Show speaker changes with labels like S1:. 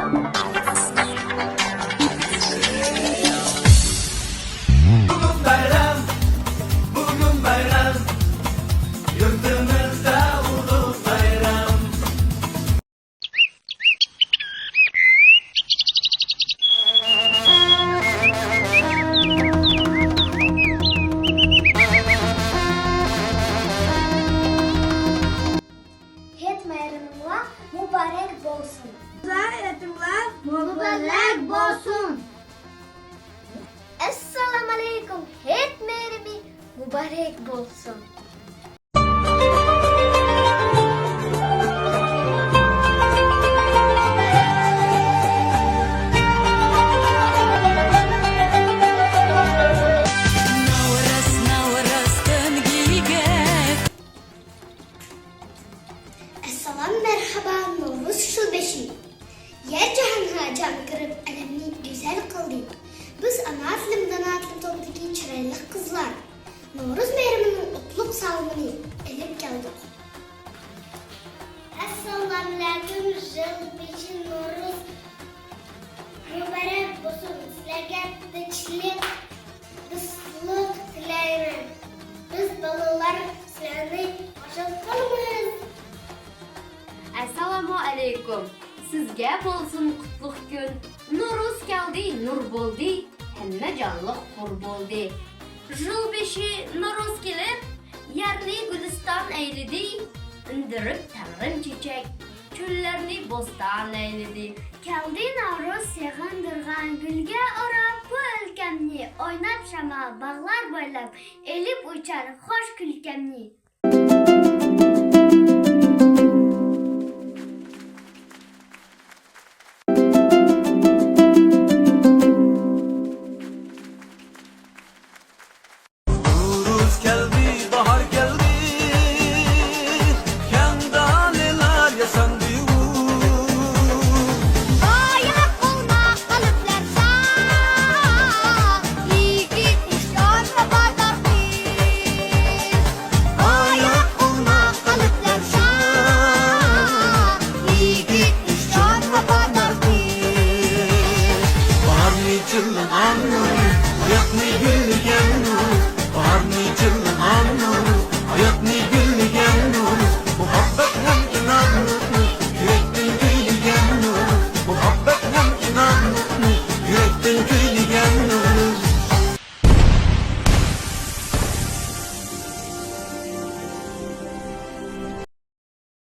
S1: Bugün bayram, yurtumuzda ulu bayram.
S2: Het bayramınla mübarek olsun.
S3: Hayatınlar mübarek olsun.
S2: Esselamu Aleyküm. Het bayrami mübarek olsun. Assalam merhaba Novruz Şubeşi. Yer cihanha can kırıp alemni güzel kıldık. Biz ana aslimden atlı topdaki çıraylı kızlar. Novruz bayramının utluk salmını elip geldik. Assalamu alaikum Şubeşi Novruz. Mübarek olsun. Sizlerge tinchlik, dostluk dileyim. Biz balalar sizlerni aşağıtmalıyız.
S4: Assalomu alaykum. Sizga bo'lsin qutlug' kun. Nuruz keldi, nur bo'ldi, hamma jonliq hur bo'ldi. Yil beshi Nuruz kelib, yerni guliston aylidi. Indirib tangrim chechak, cho'llarni bo'ston aylidi.
S2: Keldi Novruz yig'indirg'an gulga o'rab bu o'lkamni o'ynab shamol bog'lar bo'ylab elib uchar xo'sh kulkamni.